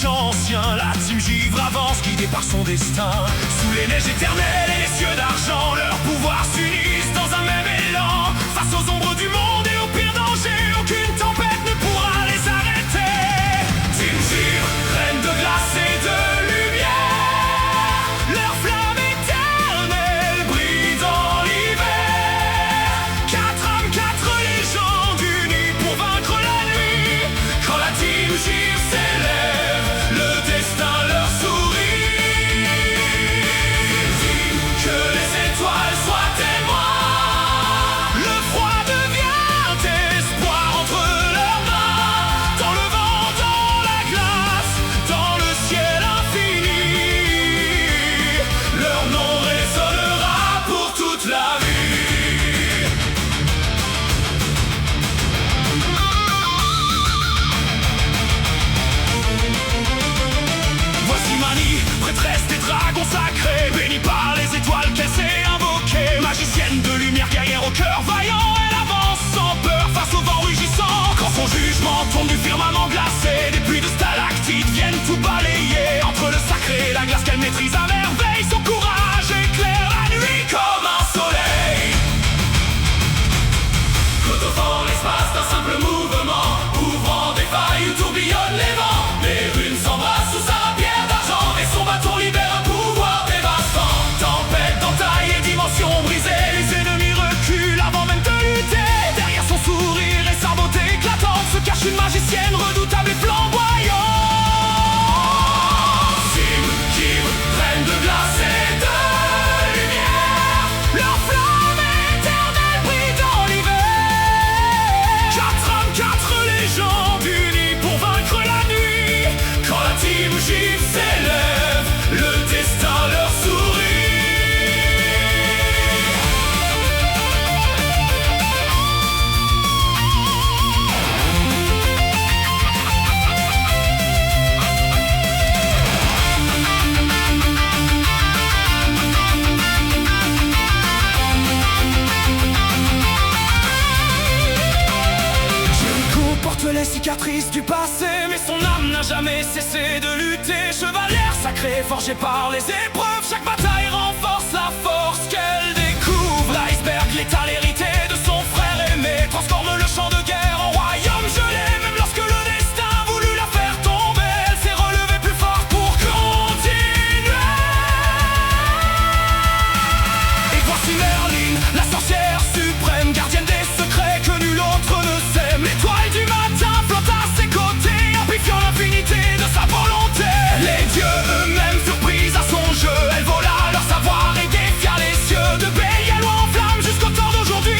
chants anciens, la team givre avance, guidée par son destin. Sous les neiges éternelles et les cieux d'argent, leurs pouvoirs s'unissent dans un même élan. Face aux ombres du monde et aux pires dangers, aucune tempête ne pourra les arrêter. Team Givre, reine de glace et de lumière, leur flamme éternelle brille dans l'hiver. Quatre âmes, quatre légendes unies pour vaincre la nuit. Quand la team Givre s'élève, le destin leur sourit. Team, que les étoiles soient témoins. Le froid devient espoir entre leurs mains. Dans le vent, dans la glace, dans le ciel infini, leur nom résonnera pour toute la vie. Voici Mani, prêtresse des dragons sacrés, bénie par les étoiles qu'elle s'est invoquée. Magicienne de lumière, guerrière au cœur vaillant, elle avance sans peur face au vent rugissant. Quand son jugement tombe du firmament glacé, des pluies de stalactites viennent tout balayer. Entre le sacré et la glace qu'elle maîtrise à merveille, son courage éclaire la nuit comme un soleil. Côte au vent, l'espace d'un simple mouvement, ouvrant des failles où tourbillonnent les vents. Les runes s'embrassent sous sa pierre d'argent, et son bâton libère un pouvoir dévastant. Tempête d'entaille et dimensions brisées, les ennemis reculent avant même de lutter. Derrière son sourire et sa beauté éclatante se cache une magicienne redoutable et flamboyante. Team Givre, reine de glace et de lumière, leur flamme éternelle brille dans l'hiver. Quatre âmes, quatre légendes unies pour vaincre la nuit. Quand la team Givre s'élève, le destin leur sourit. Jericho porte les cicatrices du passé, mais son âme n'a jamais cessé de lutter. Chevalière sacrée, forgée par les épreuves, chaque bataille renforce la force qu'elle découvre. L'iceberg létal hérité de son frère aimé transforme le champ de guerre en royaume gelé. Même lorsque le destin voulut la faire tomber, elle s'est relevée plus fort pour continuer. Et voici Merlin, la sorcière suprême, gardienne des secrets que nul autre ne sème. L'étoile du matin flotte à ses côtés, amplifiant l'infinité de sa volonté. Les dieux eux-mêmes furent pris à son jeu, elle vola leur savoir et défia les cieux. De Bélial en flamme jusqu'au temps d'aujourd'hui,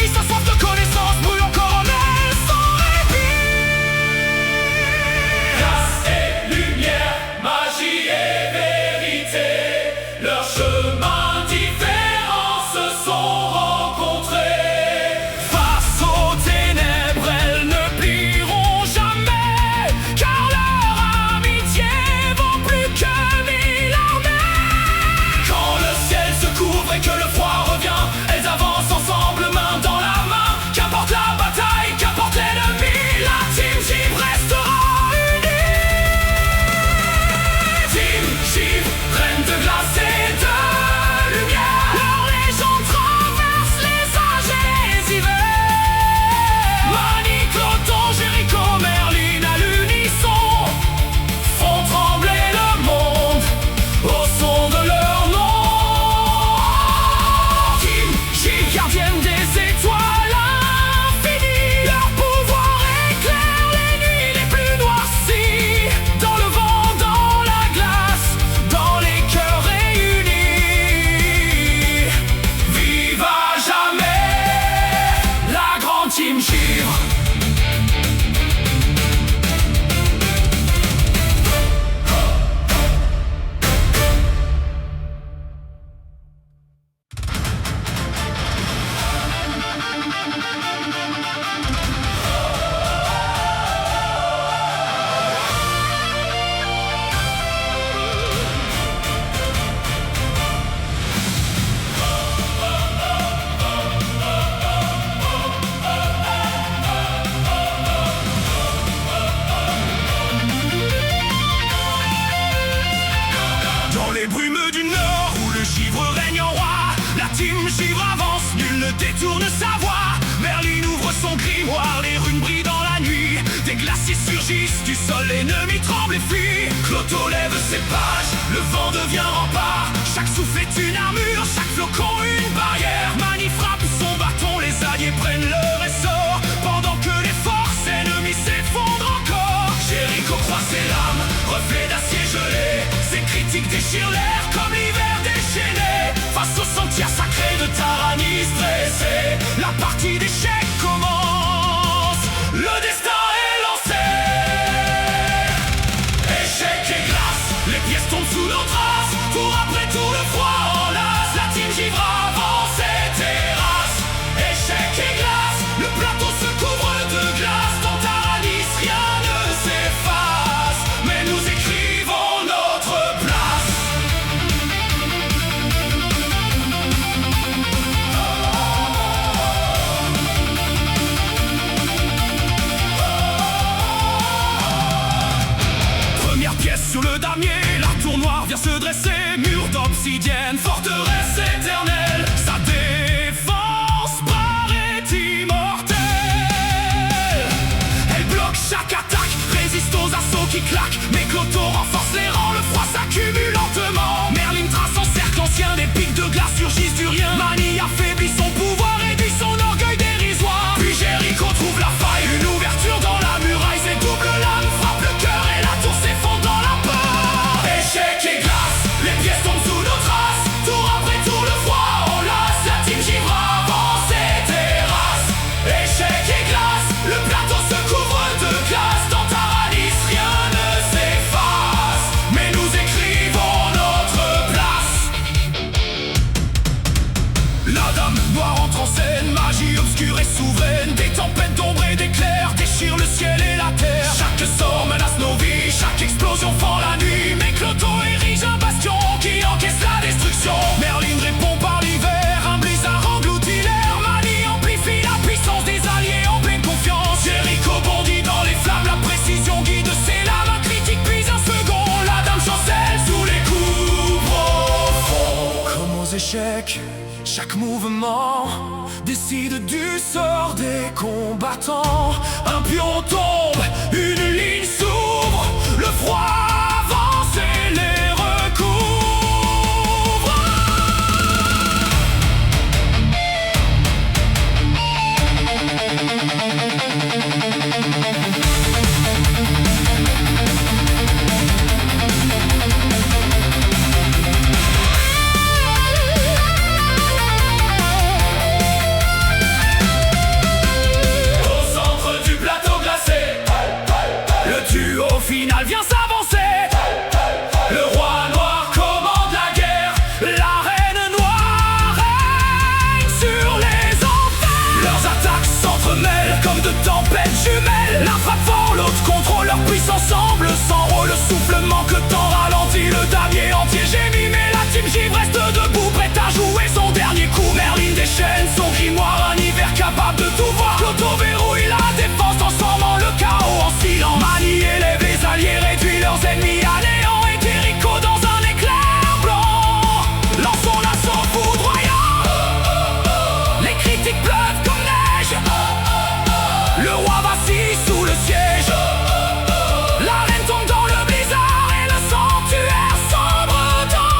qui surgissent du sol, l'ennemi tremble et fuit. Cloto lève ses pages, le vent devient rempart. Chaque souffle est une armure, chaque flocon une barrière. Mani frappe son bâton, les alliés prennent leur essor, pendant que les forces ennemies s'effondrent encore. Jéricho croise ses lames, reflet d'acier gelé. Ses critiques déchirent l'air comme l'hiver déchaîné. Face au sanctuaire sacré de Taranis dressé, la partie d'échecs commence. Le destin est lancé. Échec et glace, les pièces tombent sous nos traces. Tour après tour, le froid enlace. La team givre avance et terrasse. Échec et glace, le plateau se couvre de glace. Dans Taranis, rien ne s'efface, mais nous écrivons notre place. Première pièce sur le damier, la tour noire vient se dresser. Mur d'obsidienne, forteresse éternelle. Sa défense barre est immortelle. Elle bloque chaque attaque, résiste aux assauts qui claquent. Mais Cloto renforce les rangs, le froid s'accumule lentement. Merlin trace en cercle ancien, des pics de glace surgissent du rien. Mani affaiblit son pouvoir, réduit son orgueil dérisoire. Puis Jéricho trouve la faille, une ouverture dans la muraille. Ses doubles lames frappent le cœur et la tour s'effondre dans la peur. Échec et glace, les pièces tombent sous nos traces. Tour après tour, le froid enlace. La team givre avance et terrasse. Échec et glace, le plateau se couvre de glace. Dans Taranis, rien ne s'efface, mais nous écrivons notre place. La dame noire entre en scène, magie obscure et souveraine. Des tempêtes d'ombre et d'éclairs déchirent le ciel et la terre. Chaque sort menace nos vies, chaque explosion fend la nuit. Mais Cloto érige un bastion qui encaisse la destruction. Merlin répond par l'hiver, un blizzard engloutit l'air. Mani amplifie la puissance des alliés en pleine confiance. Jéricho bondit dans les flammes, la précision guide ses lames. Un critique puis un second, la dame chancelle sous les coups profonds. Comme aux échecs, chaque mouvement décide du sort des combattants. Un pion tombe, une ligne s'ouvre, le froid avance et les recouvre. Au centre du plateau glacé, le duo final vient s'avancer. Le roi noir commande la guerre, la reine noire règne sur les enfers. Leurs attaques s'entremêlent comme de tempêtes jumelles. L'un frappe fort, l'autre contrôle leur puissance semble sans rôle. Le souffle manque tant ralenti, le damier entier gémit. Mais la team givre reste debout, prête à jouer son dernier coup. Merlin déchaîne son grimoire, un hiver capable de tout voir. Cloto verrouille la défense, transformant le chaos en silence. Mani élève les alliés, réduit leurs ennemis à néant. Et Jéricho dans un éclair blanc lance son assaut foudroyant. Les critiques pleuvent comme neige, le roi vacille sous le siège. La reine tombe dans le blizzard et le sanctuaire sombre dans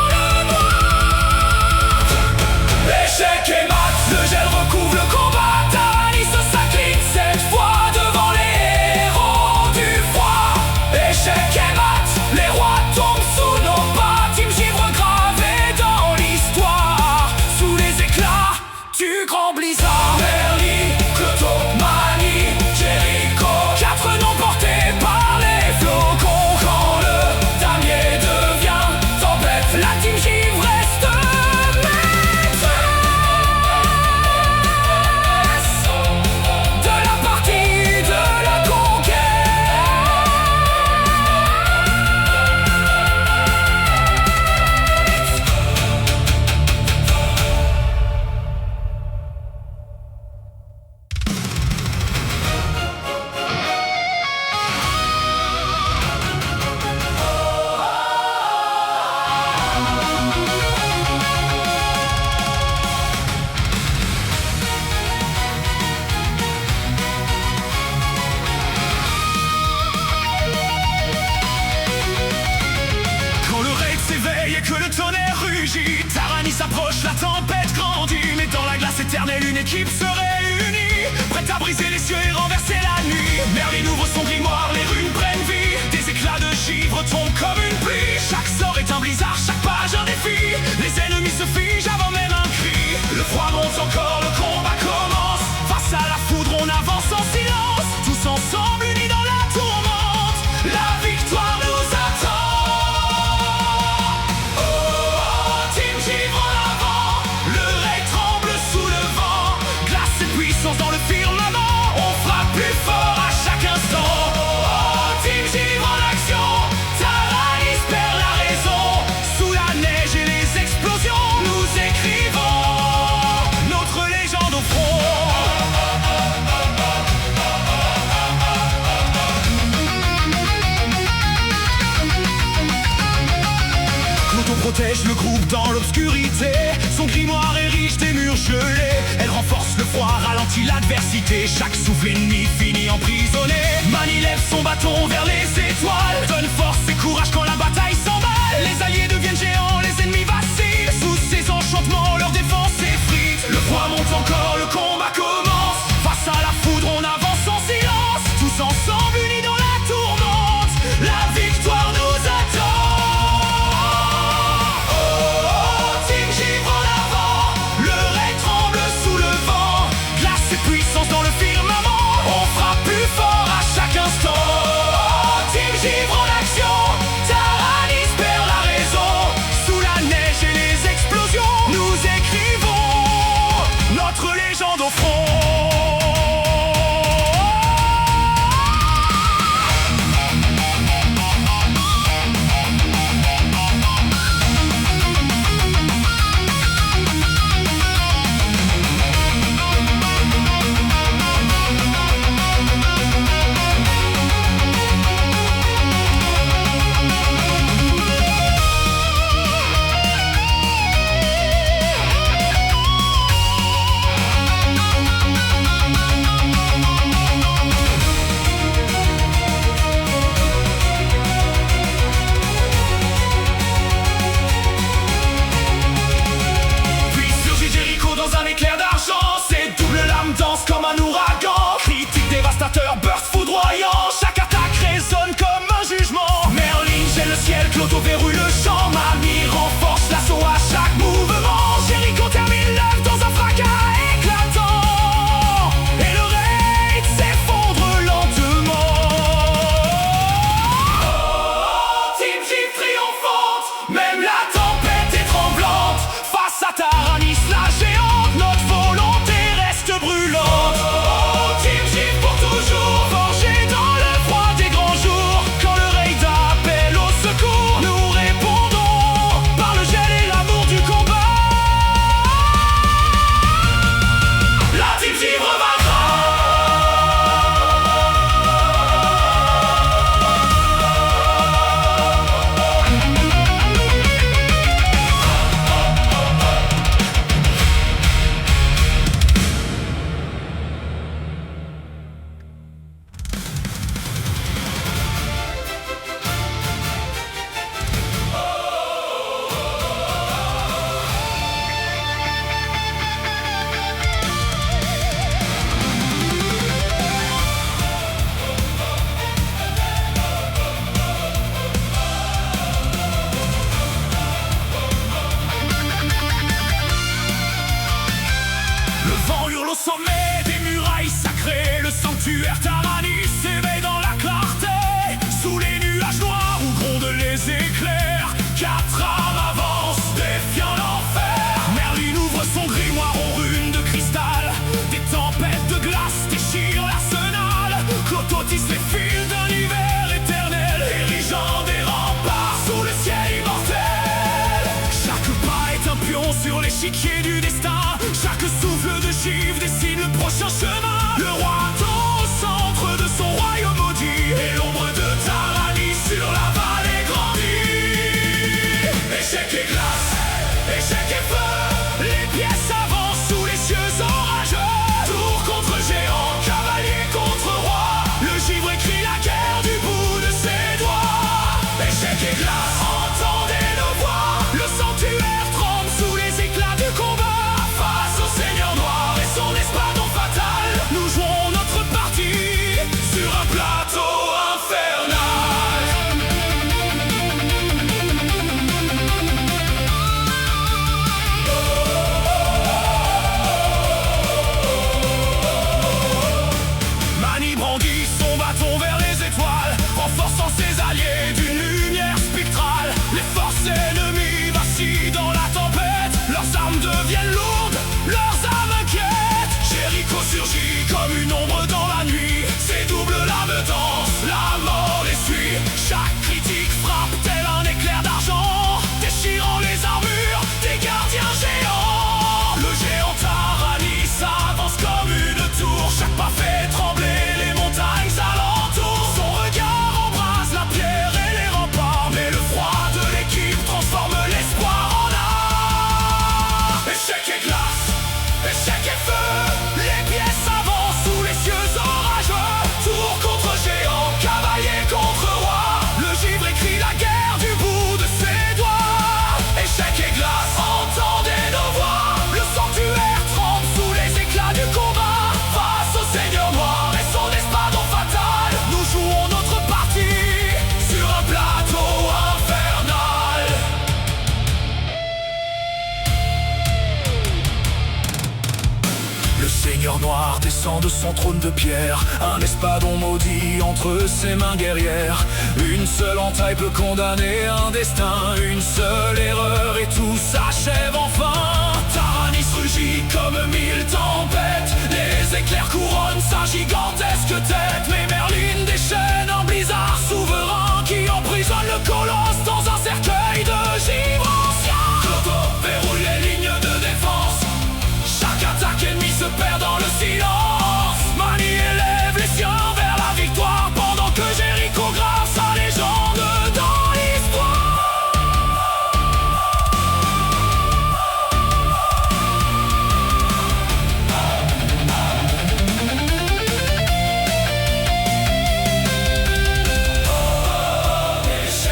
la tempête grandit, mais dans la glace éternelle une équipe se réunit, prête à briser les cieux et renverser la nuit. Merlin ouvre son grimoire, les runes prennent vie, des éclats de givre tombent comme une pluie. Chaque sort est un blizzard, chaque page un défi, les ennemis se figent avant même un cri. Le froid monte encore, le combat commence, face à la foudre on avance en silence, tous ensemble unis dans la tourmente, la victoire nous attend. Oh, oh, Team Givre en avant, le rey tremble sous le vent, glace et puissance dans le firmament, on frappe plus fort à chaque instant. Oh, oh, Team Givre en action, Taranis perd la raison, sous la neige et les explosions, nous écrivons notre légende au front. Cloto protège le groupe dans l'obscurité, son grimoire est riche des murs gelés, elle renforce le froid, ralentit l'adversité, chaque souffle ennemi finit emprisonné. Mani lève son bâton vers les étoiles, donne force et courage quand la bataille s'emballe, les alliés deviennent géants, les ennemis vacillent, sous ses enchantements leur défense s'effrite. Le froid monte encore, le combat commence, face à la foudre on avance en silence, tous ensemble unis dans la tourmente, la victoire nous attend. Oh, oh, Team Givre en avant, le rey tremble sous le vent, glace et puissance dans le firmament, on frappe plus fort à chaque instant. Oh, Team Givre en action, Taranis perd la raison, sous la neige et les explosions, nous écrivons notre légende au front. Comme un ouragan, critique dévastateur, burst foudroyant, chaque attaque résonne comme un jugement. Merlin gèle le ciel, Cloto verrouille le champ, Mami renforce l'assaut à chaque mouvement. Jericho termine l'œuvre dans un fracas éclatant, et le raid s'effondre lentement. Oh, Team Givre triomphante, même la tempête est tremblante, face à Taranis la géante, notre volonté reste brûlante. Au sommet des murailles sacrées, le sanctuaire Taranis s'éveille dans la clarté. Sous les nuages noirs où grondent les éclairs, quatre âmes avancent, défiant l'enfer. Merlin ouvre son grimoire aux runes de cristal, des tempêtes de glace déchirent l'arsenal. Cloto tisse les fils d'un hiver éternel, érigeant des remparts sous le ciel immortel. Chaque pas est un pion sur l'échiquier du destin, chaque souffle de givre dessine le prochain chemin. Le roi attend au centre de son royaume maudit, et l'ombre de Taranis sur la vallée grandit. Échec et glace, échec et feu, les pièces avancent sous les cieux orageux. Tour contre géant, cavalier contre roi, le givre écrit la guerre du bout de ses doigts. Échec et glace, entendez nos voix, le sanctuaire tremble sous les éclats du combat. descend de son trône de pierre, un espadon maudit entre ses mains guerrières. Une seule entaille peut condamner un destin, une seule erreur et tout s'achève enfin. Taranis rugit comme mille tempêtes, les éclairs couronnent sa gigantesque tête. Mais Merlin déchaîne un blizzard souverain qui emprisonne le colosse dans un cercueil de givre ancien. Clotho verrouille les lignes de défense, chaque attaque ennemie se perd dans le silence. Mani élève les siens vers la victoire, pendant que Jéricho grave sa légende dans l'histoire.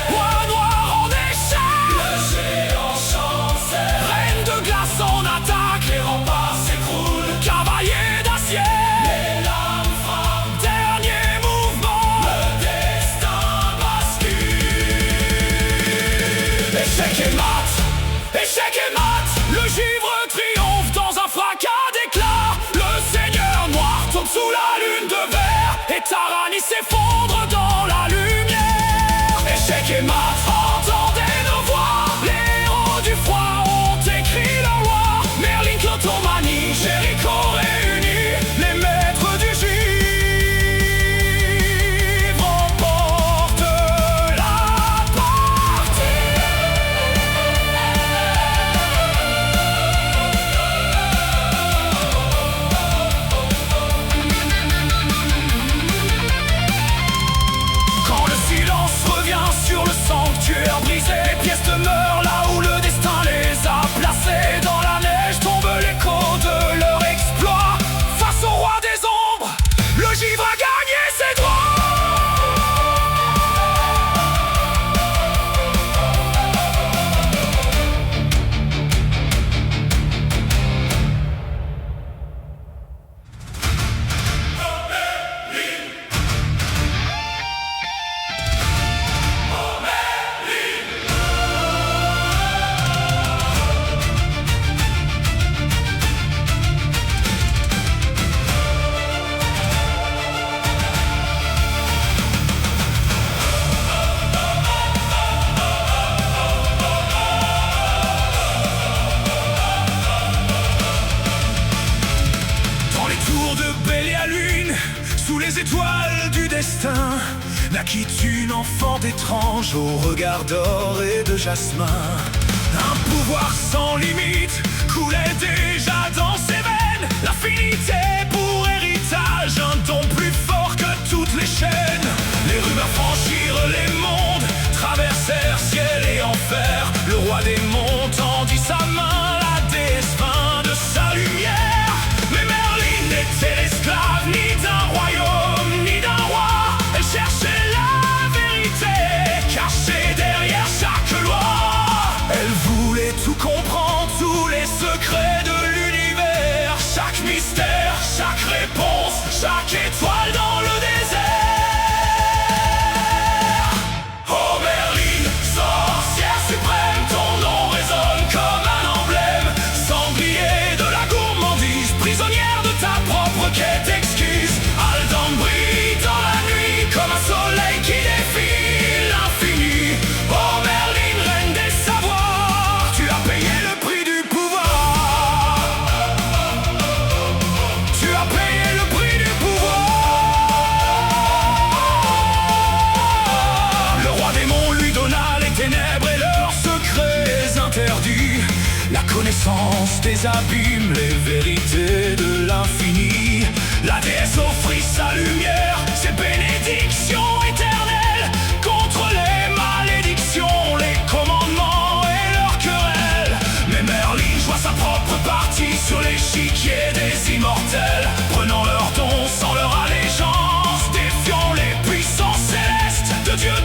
Roi noir en échec, le géant chancelle, reine de glace en attaque, les remparts s'écroulent, cavalier d'acier, les lames frappent, dernier mouvement, le destin bascule. Échec et mat, le givre triomphe dans un fracas d'éclats. Le seigneur noir tombe sous la lune de verre et Taranis s'effondre dans la lumière. Échec et mat, entendez nos voix, les héros du froid ont écrit leur loi. Merlin, Clotho, Mani, Jéricho réunis, les maîtres du givre remportent la partie. Quand le silence revient sur le sanctuaire brisé, les pièces demeurent là où le destin les a placées. Dans la neige tombe l'écho de leur exploit. Face au roi des ombres, le givre a gagné ses droits. Dans les tours de Belle et à Lune, sous les étoiles du destin, naquit une enfant étrange au regard d'or et de jasmin. Un pouvoir sans limite coulait déjà dans ses veines, l'infinité pour héritage, un don plus fort que toutes les chaînes. Les rumeurs franchirent les mondes, traversèrent ciel et enfer. Le roi des monts tendit sa main, la déesse fin de sa lumière. Mais Merlin n'était l'esclave ni d'un royaume ni d'un roi. Elle cherchait la vérité, cachée derrière chaque loi. Elle voulait tout comprendre, tous les secrets de l'univers. Chaque mystère, chaque réponse, chaque étoile dans le désert. Oh Merlin, sorcière suprême, ton nom résonne comme un emblème. Sanglier de la gourmandise, prisonnière de ta propre quête exquise. Aldan brille dans la nuit comme un soleil qui défie l'infini. Oh Merlin, reine des savoirs, tu as payé le prix du pouvoir. Tu as payé le prix du pouvoir. Le roi démon lui donna les ténèbres et leurs secrets interdits. La connaissance des abîmes, les vérités de l'infini. La déesse offrit sa lumière, ses bénédictions éternelles, contre les malédictions, les commandements et leurs querelles. Mais Merlin joua sa propre partie sur l'échiquier des immortels, prenant leurs dons sans leur allégeance, défiant les puissances célestes de Dieu